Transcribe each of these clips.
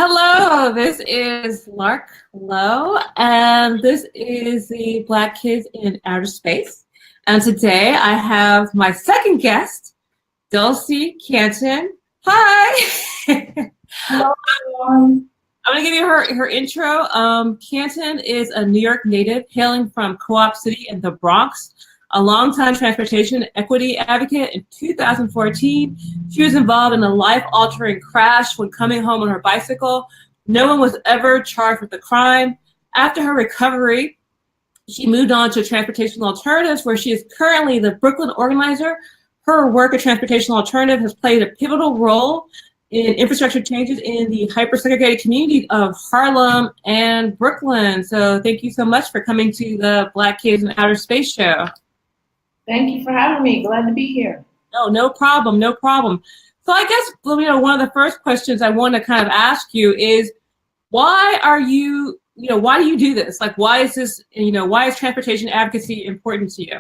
Hello, this is Lark Lowe, and this is the Black Kids in Outer Space. And today I have my second guest, Dulcie Canton. Hi! Hello, everyone. I'm going to give you her intro. Canton is a New York native hailing from Co-op City in the Bronx, a longtime transportation equity advocate. In 2014, she was involved in a life-altering crash when coming home on her bicycle. No one was ever charged with the crime. After her recovery, she moved on to Transportation Alternatives, where she is currently the Brooklyn organizer. Her work at Transportation Alternative has played a pivotal role in infrastructure changes in the hyper-segregated community of Harlem and Brooklyn. So thank you so much for coming to the Black Kids in Outer Space show. Thank you for having me. Glad to be here. No problem, no problem. So I guess, one of the first questions I want to kind of ask you is, why do you do this? Like, why is this, why is transportation advocacy important to you?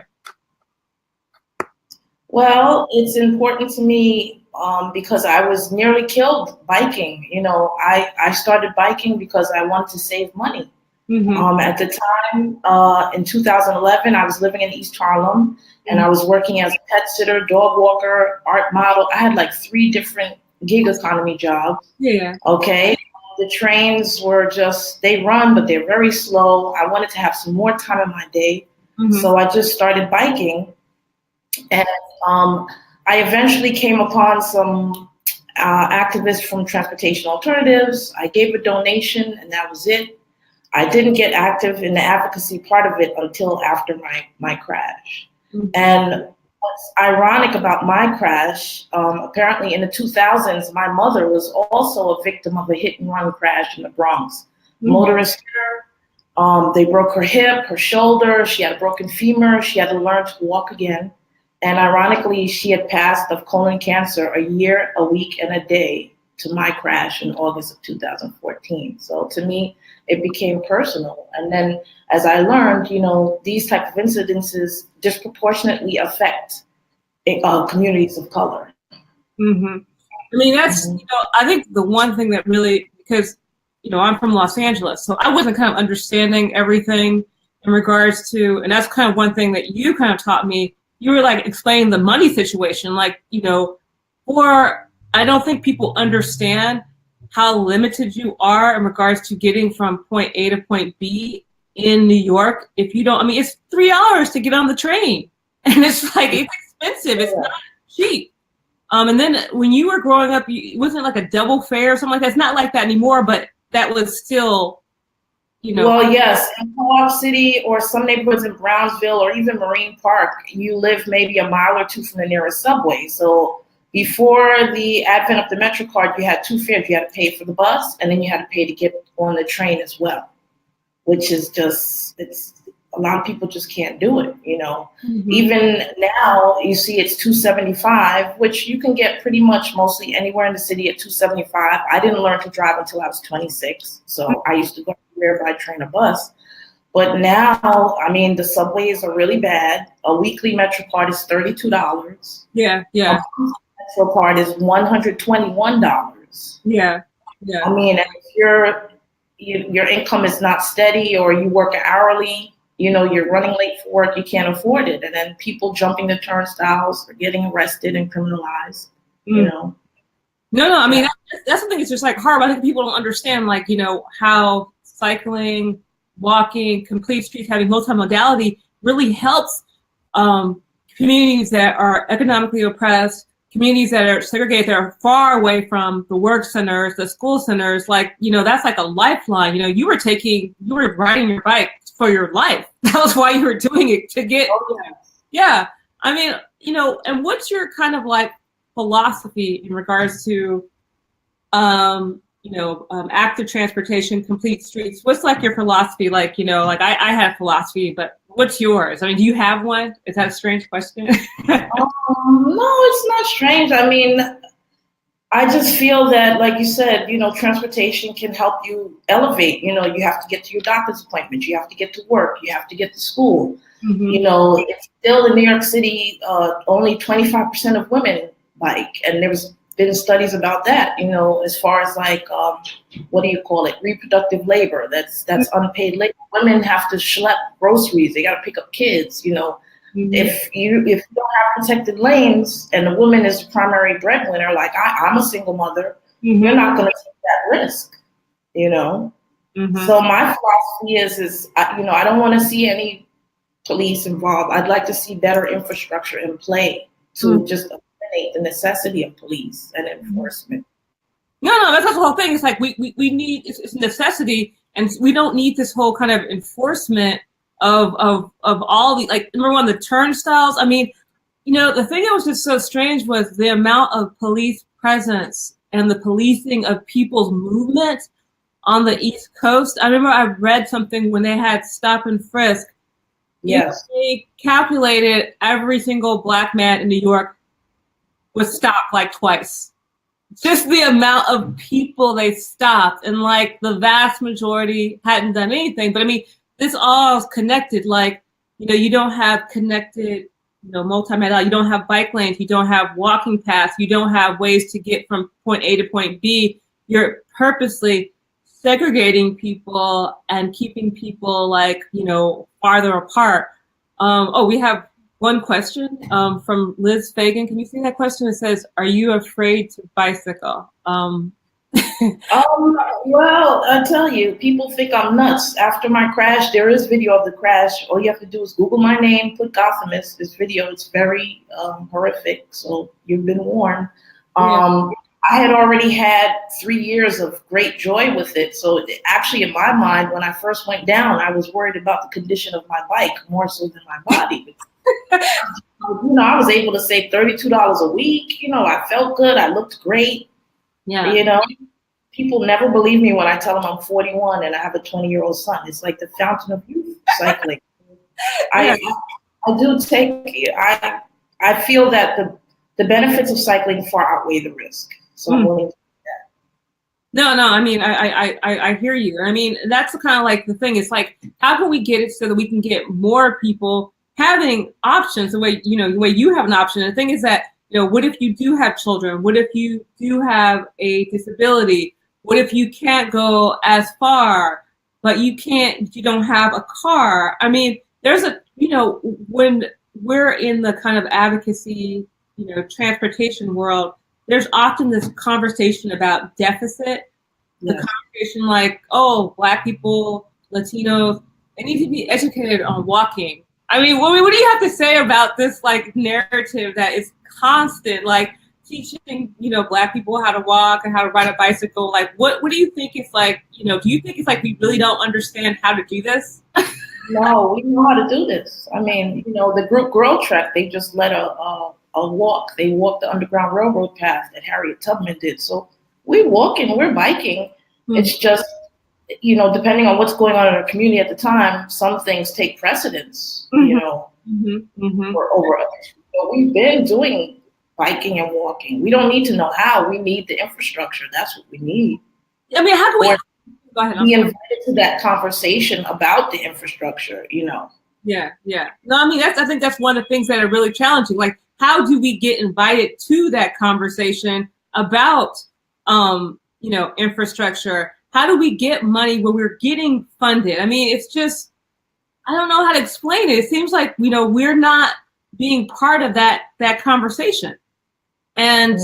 Well, it's important to me because I was nearly killed biking. I started biking because I wanted to save money. Mm-hmm. At the time, in 2011, I was living in East Harlem, and I was working as a pet sitter, dog walker, art model. I had like 3 different gig economy jobs. Yeah. Okay. The trains were they run, but they're very slow. I wanted to have some more time in my day. Mm-hmm. So I just started biking. And I eventually came upon some activists from Transportation Alternatives. I gave a donation, and that was it. I didn't get active in the advocacy part of it until after my crash. Mm-hmm. And what's ironic about my crash, apparently in the 2000s, my mother was also a victim of a hit and run crash in the Bronx. Mm-hmm. Motorist hit her. They broke her hip, her shoulder. She had a broken femur. She had to learn to walk again. And ironically, she had passed of colon cancer a year, a week, and a day to my crash in August of 2014. So to me, it became personal. And then as I learned, these type of incidences disproportionately affect communities of color. Mm-hmm. I mean, that's, I think the one thing that really, because, I'm from Los Angeles, so I wasn't kind of understanding everything in regards to, and that's kind of one thing that you kind of taught me. You were like explaining the money situation, or I don't think people understand how limited you are in regards to getting from point A to point B in New York. If you don't, it's $3 to get on the train, and it's like, it's expensive. It's not cheap. And then when you were growing up, it wasn't like a double fare or something like that. It's not like that anymore, but that was still, Well, yes, in Co-op City or some neighborhoods in Brownsville or even Marine Park, you live maybe a mile or 2 from the nearest subway. So before the advent of the MetroCard, you had 2 fares. You had to pay for the bus, and then you had to pay to get on the train as well, which is a lot of people just can't do it, Mm-hmm. Even now, you see it's $2.75, which you can get pretty much mostly anywhere in the city at $2.75. I didn't learn to drive until I was 26, so I used to go everywhere by train or bus. But now, the subways are really bad. A weekly MetroCard is $32. Yeah. MetroCard is $121. Yeah. If your income is not steady or you work hourly, you're running late for work, you can't afford it. And then people jumping the turnstiles or getting arrested and criminalized, No, that's something that's just like hard. I think people don't understand, how cycling, walking, complete streets, having multimodality really helps communities that are economically oppressed, communities that are segregated, that are far away from the work centers, the school centers. That's like a lifeline. You were riding your bike for your life. That was why you were doing it, to get. Oh, yeah. And what's your kind of philosophy in regards to, active transportation, complete streets? What's your philosophy? I have philosophy, but what's yours? Do you have one? Is that a strange question? No, it's not strange. I just feel that, like you said, transportation can help you elevate. You have to get to your doctor's appointments. You have to get to work. You have to get to school. Mm-hmm. It's still in New York City, only 25% of women bike. And been studies about that, as far as like, what do you call it? Reproductive labor. That's unpaid labor. Women have to schlep groceries. They got to pick up kids, If you don't have protected lanes and the woman is the primary breadwinner, like I'm a single mother, you're not going to take that risk, So my philosophy is I don't want to see any police involved. I'd like to see better infrastructure in play to just eliminate the necessity of police and enforcement. No, that's not the whole thing. It's like we need, it's a necessity, and we don't need this whole kind of enforcement of all the, like, number one, the turnstiles. I mean, the thing that was just so strange was the amount of police presence and the policing of people's movement on the East Coast. I remember I read something when they had stop and frisk. Yes. They calculated every single Black man in New York was stopped like twice. Just the amount of people they stopped, and like the vast majority hadn't done anything. But I mean, this all is connected. Like, you don't have connected, multimodal. You don't have bike lanes. You don't have walking paths. You don't have ways to get from point A to point B. You're purposely segregating people and keeping people like, farther apart. We have one question from Liz Fagan. Can you see that question? It says, "Are you afraid to bicycle?" Well, I tell you, people think I'm nuts. After my crash, there is video of the crash. All you have to do is Google my name, put Gothamist. This video is very horrific, so you've been warned. I had already had 3 years of great joy with it. So actually, in my mind, when I first went down, I was worried about the condition of my bike more so than my body. I was able to save $32 a week. I felt good. I looked great. Yeah. People never believe me when I tell them I'm 41 and I have a 20-year-old son. It's like the fountain of youth, cycling. I do take. I feel that the benefits of cycling far outweigh the risk. So I'm willing to do that. No. I mean, I hear you. I mean, that's kind of like the thing. It's like, how can we get it so that we can get more people having options the way you have an option? And the thing is that, what if you do have children? What if you do have a disability? What if you can't go as far, but you don't have a car? I mean, there's when we're in the kind of advocacy, transportation world, there's often this conversation about deficit. The conversation like, oh, Black people, Latinos, they need to be educated on walking. I mean, what do you have to say about this like narrative that is constant, like teaching, Black people how to walk and how to ride a bicycle? Like, what do you think it's like, do you think it's like we really don't understand how to do this? No, we know how to do this. I mean, the group Girl Trek, they just led a walk. They walked the Underground Railroad path that Harriet Tubman did. So we're walking, we're biking. It's just, depending on what's going on in our community at the time, some things take precedence, over others. But we've been doing biking and walking. We don't need to know how. We need the infrastructure. That's what we need. I mean, how can we? Go ahead. Be invited to that conversation about the infrastructure, Yeah. No, I mean, I think that's one of the things that are really challenging. Like, how do we get invited to that conversation about, infrastructure? How do we get money where we're getting funded? I mean, it's just, I don't know how to explain it. It seems like, we're not being part of that conversation. And,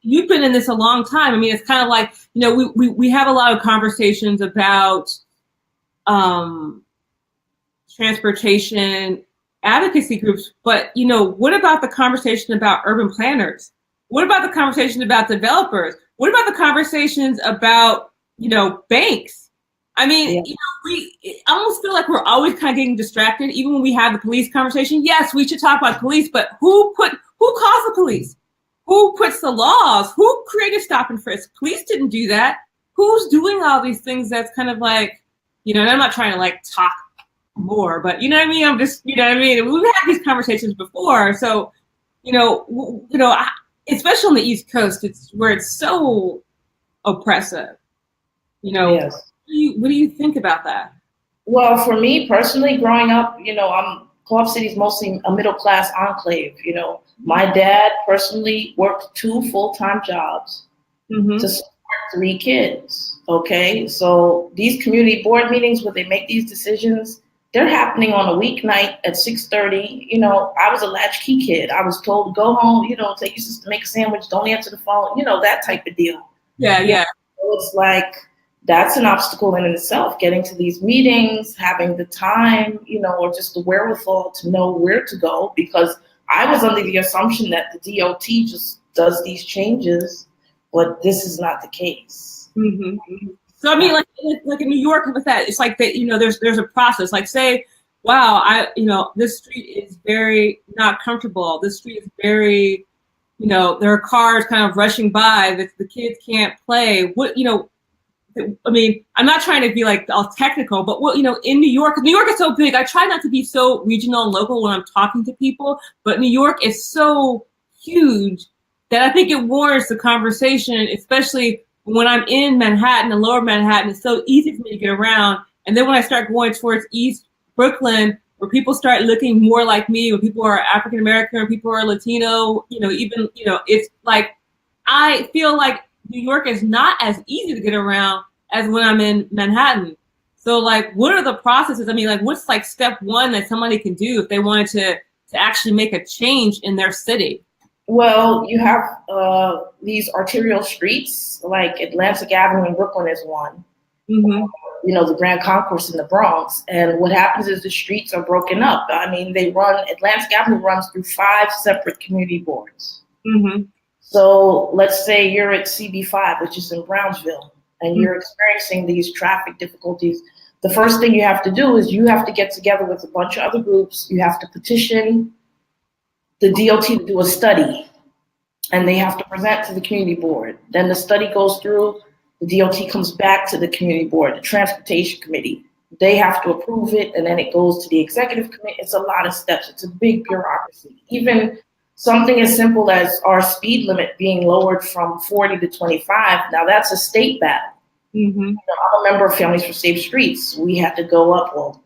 you've been in this a long time. I mean, it's kind of like, we have a lot of conversations about transportation advocacy groups, but, what about the conversation about urban planners? What about the conversation about developers? What about the conversations about, banks? I mean, we almost feel like we're always kind of getting distracted, even when we have the police conversation. Yes, we should talk about police, but who calls the police? Who puts the laws? Who created stop and frisk? Police didn't do that. Who's doing all these things? That's kind of like, and I'm not trying to like talk more, but you know what I mean? I'm just, we've had these conversations before. So, especially on the East Coast, it's where it's so oppressive. Yes. What do you think about that? Well, for me personally, growing up, Co-op City is mostly a middle-class enclave. You know, my dad personally worked 2 full-time jobs to support 3 kids. Okay, so these community board meetings where they make these decisions, they're happening on a weeknight at 6:30. You know, I was a latchkey kid. I was told, go home, you know, take your sister, make a sandwich, don't answer the phone, you know, that type of deal. Yeah, yeah. So it's like, that's an obstacle in itself, getting to these meetings, having the time, you know, or just the wherewithal to know where to go, because I was under the assumption that the DOT just does these changes, but this is not the case. So I mean, like in New York with that, it's like that, you know, there's a process. Like say, wow, this street is very not comfortable. This street is very, you know, there are cars kind of rushing by. The kids can't play. What, you know, I mean, I'm not trying to be like all technical, but what, you know, in New York is so big. I try not to be so regional and local when I'm talking to people, but New York is so huge that I think it warrants the conversation, especially when I'm in Manhattan and Lower Manhattan. It's so easy for me to get around. And then when I start going towards East Brooklyn, where people start looking more like me, where people are African American, or people are Latino, you know, even, you know, it's like, I feel like New York is not as easy to get around as when I'm in Manhattan. So like, what are the processes? I mean, like, what's like step one that somebody can do if they wanted to actually make a change in their city? Well, you have these arterial streets, like Atlantic Avenue in Brooklyn is one. You know, the Grand Concourse in the Bronx. And what happens is the streets are broken up. I mean, Atlantic Avenue runs through 5 separate community boards. So let's say you're at CB5, which is in Brownsville, and you're experiencing these traffic difficulties. The first thing you have to do is you have to get together with a bunch of other groups. You have to petition the DOT to do a study, and they have to present to the community board. Then the study goes through, the DOT comes back to the community board, the transportation committee. They have to approve it, and then it goes to the executive committee. It's a lot of steps. It's a big bureaucracy. Even something as simple as our speed limit being lowered from 40 to 25, now that's a state battle. You know, I'm a member of Families for Safe Streets. We had to go up, well,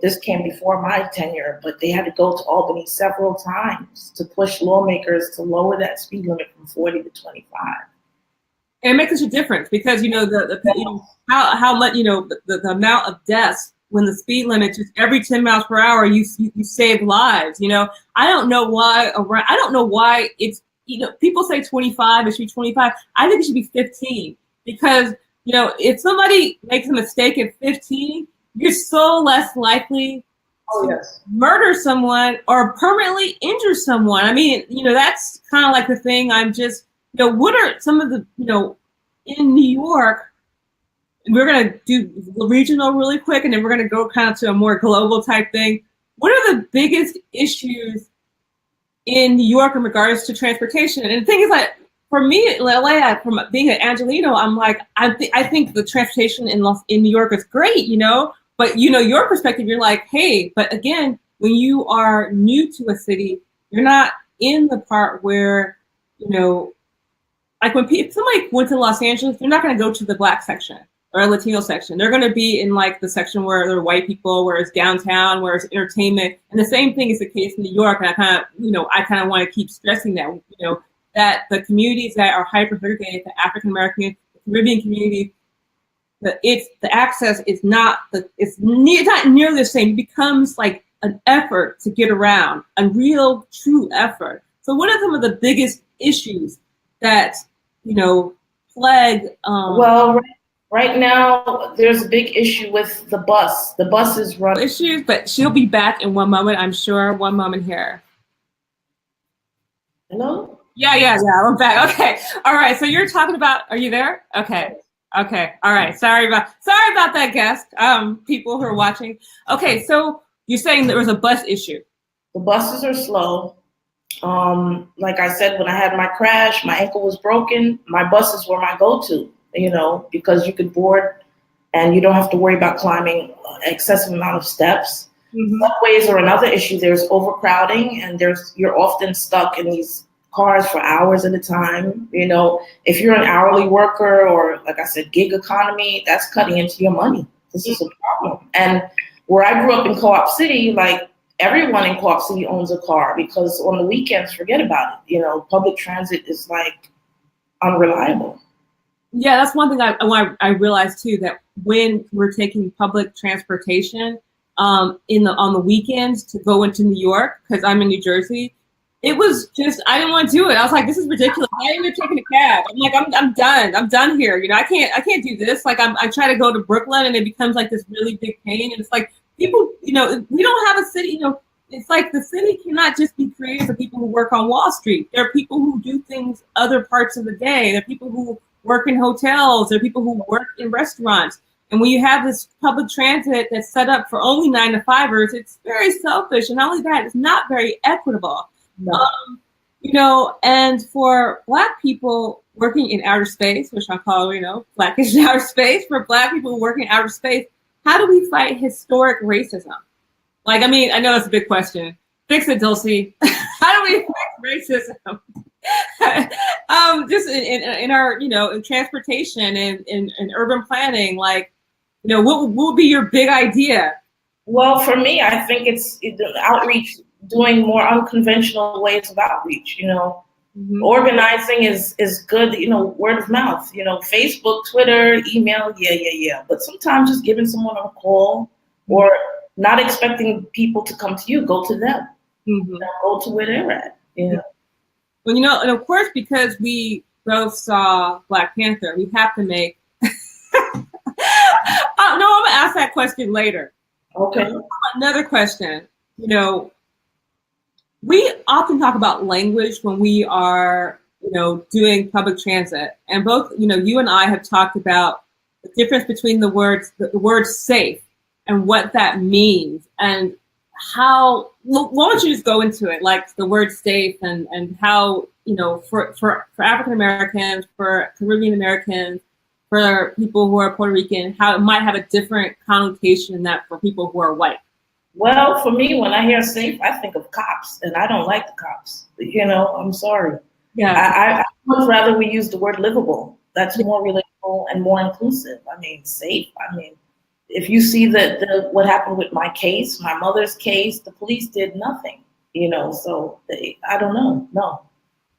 this came before my tenure, but they had to go to Albany several times to push lawmakers to lower that speed limit from 40 to 25. And it makes such a difference because, you know, you know, how much, you know, the amount of deaths when the speed limit, just every 10 miles per hour, you save lives. You know, I don't know why it's, you know, people say 25, it should be 25. I think it should be 15 because, you know, if somebody makes a mistake at 15, you're so less likely to murder someone or permanently injure someone. I mean, you know, that's kind of like the thing. I'm just, you know, what are some of the, you know, in New York, we're going to do regional really quick, and then we're going to go kind of to a more global type thing. What are the biggest issues in New York in regards to transportation? And the thing is, like, for me, LA, from being an Angelino, I'm like, I think the transportation in New York is great, you know, but, you know, your perspective, you're like, hey, but again, when you are new to a city, you're not in the part where, you know, like when somebody went to Los Angeles, they're not going to go to the Black section or a Latino section. They're going to be in like the section where there are white people, where it's downtown, where it's entertainment. And the same thing is the case in New York. And I kind of want to keep stressing that, you know, that the communities that are hyper-segregated, the African American, the Caribbean community, the access is not nearly the same. It becomes like an effort to get around, a real true effort. So what are some of the biggest issues that, you know, plague? Well, right now there's a big issue with the bus. The bus is running issues, but she'll be back in one moment, I'm sure. One moment here. Hello? Yeah, we're back. Okay. All right. So you're talking about, are you there? Okay. All right. Sorry about that, guest. People who are watching. Okay. So you're saying there was a bus issue. The buses are slow. Like I said, when I had my crash, my ankle was broken. My buses were my go-to, you know, because you could board and you don't have to worry about climbing excessive amount of steps. Subways are another issue. There's overcrowding, and you're often stuck in these cars for hours at a time. You know, if you're an hourly worker or, like I said, gig economy, that's cutting into your money. This is a problem. And where I grew up in Co-op City, like everyone in Co-op City owns a car, because on the weekends, forget about it. Public transit is like unreliable. Yeah, that's one thing I realized too, that when we're taking public transportation on the weekends to go into New York, because I'm in New Jersey, it was just, I didn't want to do it. I was like, this is ridiculous. I ain't even taking a cab. I'm like, I'm done. I'm done here. I can't do this. Like I try to go to Brooklyn and it becomes like this really big pain. And it's like people, we don't have a city, it's like the city cannot just be created for people who work on Wall Street. There are people who do things other parts of the day. There are people who work in hotels. There are people who work in restaurants. And when you have this public transit that's set up for only 9-to-5ers, it's very selfish. And not only that, it's not very equitable. No. And for Black people working in outer space, which I call, Blackish outer space, for Black people working in outer space, how do we fight historic racism? Like, I mean, I know it's a big question. Fix it, Dulcie. How do we fix racism? Just in our, in transportation and in urban planning, like, what would be your big idea? Well, for me, I think it's outreach, doing more unconventional ways of outreach. Organizing is good, word of mouth, Facebook, Twitter, email, yeah. But sometimes just giving someone a call, or not expecting people to come to you, go to them. Go to where they're at. Yeah. Well, and of course, because we both saw Black Panther, we have to make. No, I'm gonna ask that question later. Okay. Another question. We often talk about language when we are, doing public transit, and both, you and I have talked about the difference between the word safe and what that means, and how. Well, why don't you just go into it, like the word safe, and how, for African Americans, for Caribbean Americans, for people who are Puerto Rican, how it might have a different connotation than that for people who are white. Well, for me, when I hear safe, I think of cops, and I don't like the cops. I'm sorry. Yeah. I would rather we use the word livable. That's more relatable and more inclusive. I mean, safe. I mean, if you see what happened with my case, my mother's case, the police did nothing. So I don't know. No.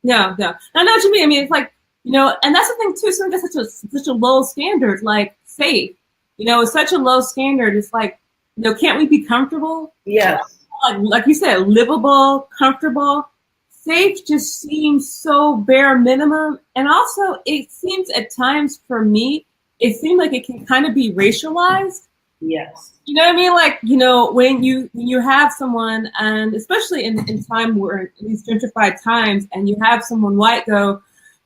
Yeah. I know what you mean. I mean, it's like, and that's the thing too. So that's such a low standard, like safe. It's such a low standard. It's like, can't we be comfortable? Yes. Like you said, livable, comfortable. Safe just seems so bare minimum. And also, it seems at times for me, it seems like it can kind of be racialized. Yes. You know what I mean? Like, when you have someone, and especially in time where in these gentrified times, and you have someone white go,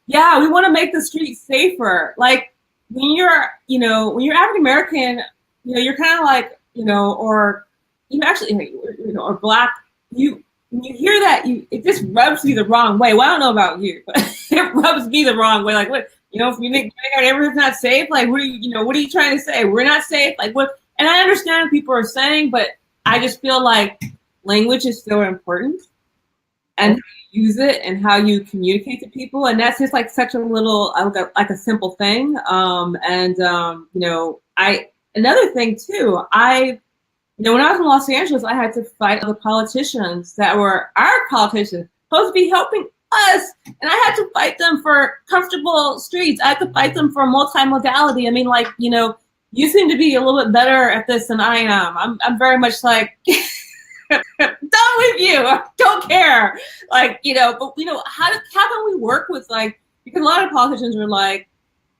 yeah, we want to make the streets safer. Like when you're African American, you're kind of like, or actually, or Black, when you hear that, it just rubs you the wrong way. Well, I don't know about you, but it rubs me the wrong way. Like, what, if you think our neighborhood's not safe, like, what are you trying to say? We're not safe? Like, what? And I understand what people are saying, but I just feel like language is so important, and how you use it and how you communicate to people. And that's just like such a little, like a simple thing. Another thing too, when I was in Los Angeles, I had to fight other politicians that were our politicians, supposed to be helping us. And I had to fight them for comfortable streets. I had to fight them for multimodality. I mean, like, you seem to be a little bit better at this than I am. I'm very much like, done with you. I don't care. Like, but, how can we work with, like, because a lot of politicians are like,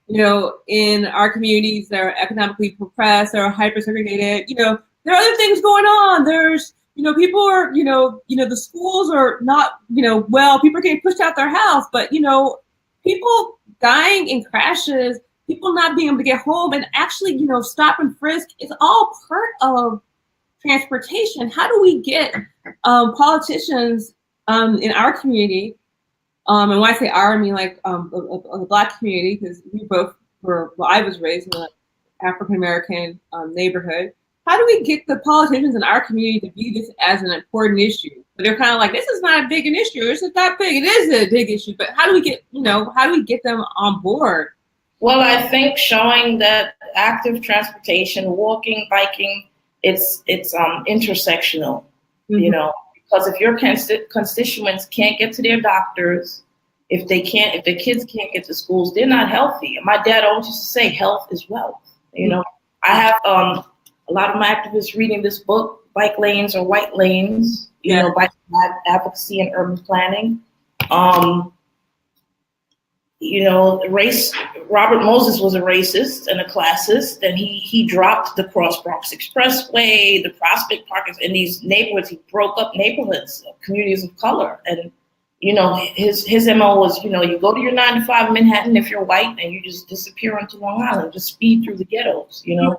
in our communities, they're economically oppressed, they're hyper-segregated, there are other things going on. There's, people are, the schools are not, well, people are getting pushed out their house, but, people dying in crashes, people not being able to get home and actually, stop and frisk is all part of transportation. How do we get politicians in our community, and when I say our, I mean like the Black community, because we both I was raised in an African-American neighborhood. How do we get the politicians in our community to view this as an important issue? But they're kind of like, this is not a big an issue. This is not big. It is a big issue. But how do we get them on board? Well, I think showing that active transportation, walking, biking, it's intersectional. you know, because if your constituents can't get to their doctors, if the kids can't get to schools, they're not healthy. And my dad always used to say, health is wealth. You know, I have a lot of my activists reading this book, Bike Lanes or White Lanes, you know, bike advocacy and urban planning. You know, Robert Moses was a racist and a classist, and he dropped the Cross Bronx Expressway, the Prospect Park, in these neighborhoods. He broke up neighborhoods, communities of color. And, you know, his MO was, you know, you go to your 9 to 5 in Manhattan if you're white, and you just disappear onto Long Island, just speed through the ghettos, you know.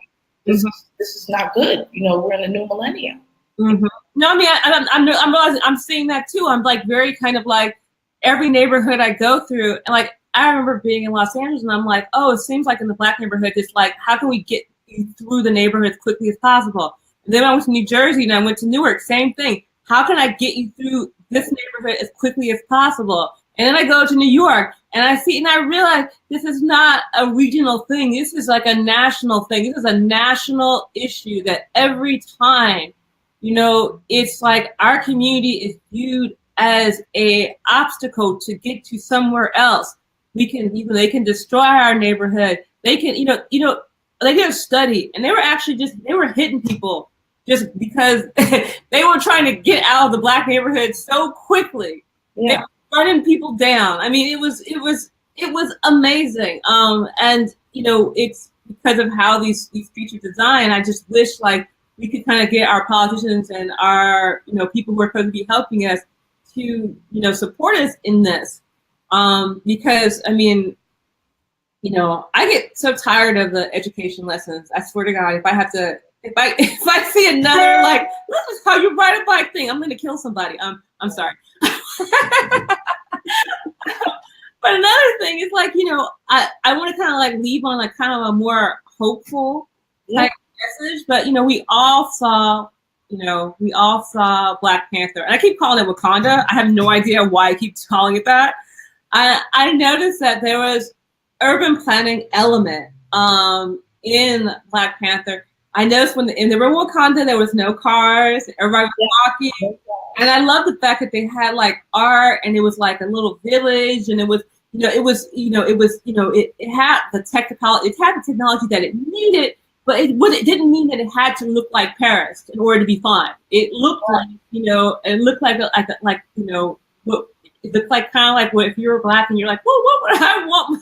This is not good. You know, we're in the new millennium. No, I mean, I'm realizing I'm seeing that too. I'm like very kind of like every neighborhood I go through, and like I remember being in Los Angeles, and I'm like, oh, it seems like in the Black neighborhood, it's like, how can we get you through the neighborhood as quickly as possible? And then I went to New Jersey, and I went to Newark, same thing. How can I get you through this neighborhood as quickly as possible? And then I go to New York, and I see, and I realize this is not a regional thing. This is like a national thing. This is a national issue that every time, you know, it's like our community is viewed as a obstacle to get to somewhere else. They can destroy our neighborhood. They can, they did a study, and they were hitting people just because they were trying to get out of the Black neighborhood so quickly. Yeah. They were running people down. I mean, it was amazing. And you know, it's because of how these streets are designed. I just wish like we could kind of get our politicians and our, you know, people who are supposed to be helping us to, you know, support us in this. Because I mean, you know, I get so tired of the education lessons. I swear to God, if I see another like, this is how you ride a bike thing, I'm going to kill somebody. I'm sorry. But another thing is like, you know, I want to kind of like leave on like kind of a more hopeful type message. But you know, we all saw Black Panther, and I keep calling it Wakanda. I have no idea why I keep calling it that. I noticed that there was urban planning element in Black Panther. I noticed when in the Wakanda there was no cars, everybody was walking, and I love the fact that they had like art, and it was like a little village, and it had the technology that it needed, but it didn't mean that it had to look like Paris in order to be fun. It looked like, you know, it looked like you know, it looked like kind of like what if you were Black and you're like, well, what would I want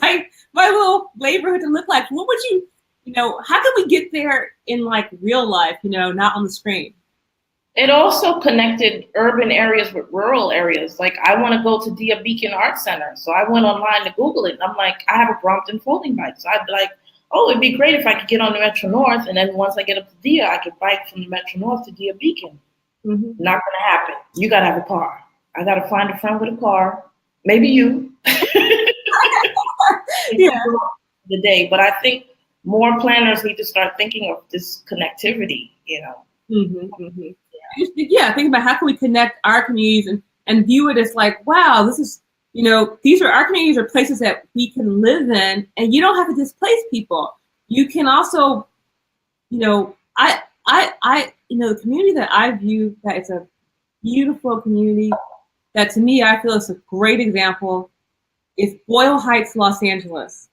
my little neighborhood to look like? What would you know, how can we get there in like real life, you know, not on the screen? It also connected urban areas with rural areas. Like I want to go to Dia Beacon Art Center. So I went online to Google it. And I'm like, I have a Brompton folding bike. So I'd be like, oh, it'd be great if I could get on the Metro North. And then once I get up to Dia, I could bike from the Metro North to Dia Beacon. Not going to happen. You got to have a car. I got to find a friend with a car. Maybe you. The day. But I think more planners need to start thinking of this connectivity, you know. Yeah, think about how can we connect our communities and view it as like, wow, this is, you know, these are our communities are places that we can live in, and you don't have to displace people. You can also, you know, you know, the community that I view that it's a beautiful community that to me I feel is a great example is Boyle Heights, Los Angeles.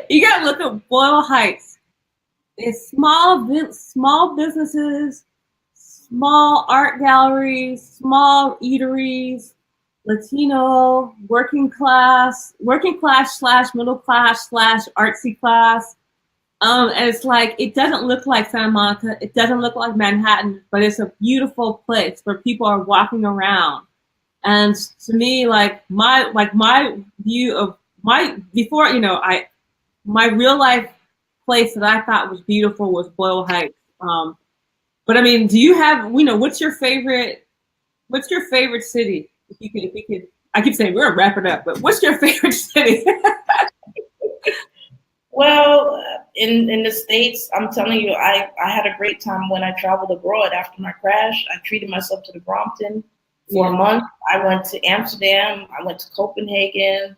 You gotta look at Boyle Heights. It's small businesses, small art galleries, small eateries, Latino, working class / middle class / artsy class. And it's like, it doesn't look like Santa Monica. It doesn't look like Manhattan, but it's a beautiful place where people are walking around. And to me, like my view of before, you know, my real life place that I thought was beautiful was Boyle Heights. But I mean, do you have, you know, what's your favorite city? If you could, I keep saying we're gonna wrap it up, but what's your favorite city? Well, in the States, I'm telling you, I had a great time when I traveled abroad after my crash. I treated myself to the Brompton for a month. I went to Amsterdam, I went to Copenhagen,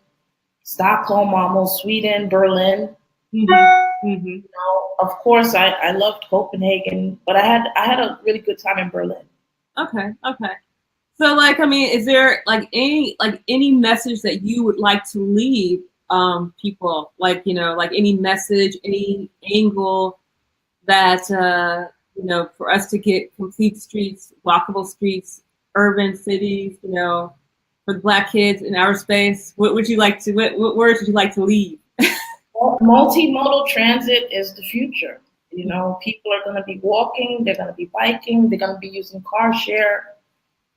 Stockholm, almost Sweden, Berlin. You know, of course, I loved Copenhagen, but I had a really good time in Berlin. Okay. Okay. So, like, I mean, is there any message that you would like to leave people? Like, like any message, any angle that for us to get complete streets, walkable streets, urban cities, for the Black kids in our space. What would you like to? What words would you like to leave? Multimodal transit is the future. You know, people are going to be walking, they're going to be biking, they're going to be using car share,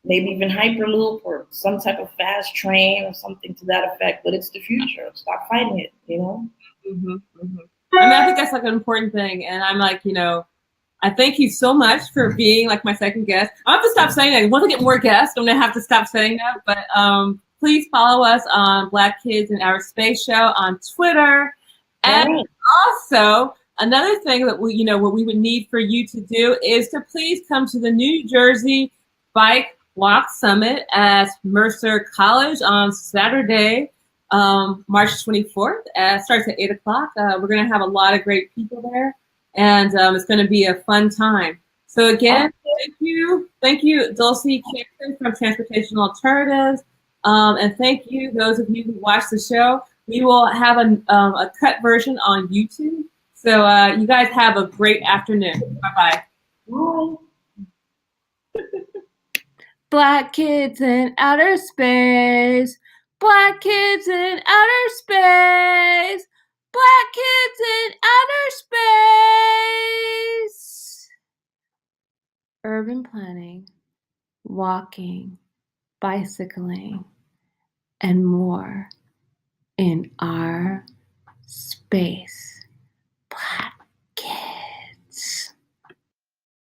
maybe even Hyperloop or some type of fast train or something to that effect. But it's the future. Stop fighting it, you know? Mm-hmm, mm-hmm. I mean, I think that's like an important thing. And I'm like, I thank you so much for being like my second guest. I have to stop saying that. Once I get more guests, I'm gonna have to stop saying that. But please follow us on Black Kids in Outer Space Show on Twitter. And Right. also another thing that what we would need for you to do is to please come to the New Jersey Bike Walk Summit at Mercer College on Saturday, March 24th. Starts at 8 o'clock. We're going to have a lot of great people there, and it's going to be a fun time. So again, thank you, Dulcie Canton from Transportation Alternatives, and thank you those of you who watched the show. We will have a cut version on YouTube. So you guys have a great afternoon. Bye-bye. Bye. Black kids in outer space. Black kids in outer space. Black kids in outer space. Urban planning, walking, bicycling, and more in our space.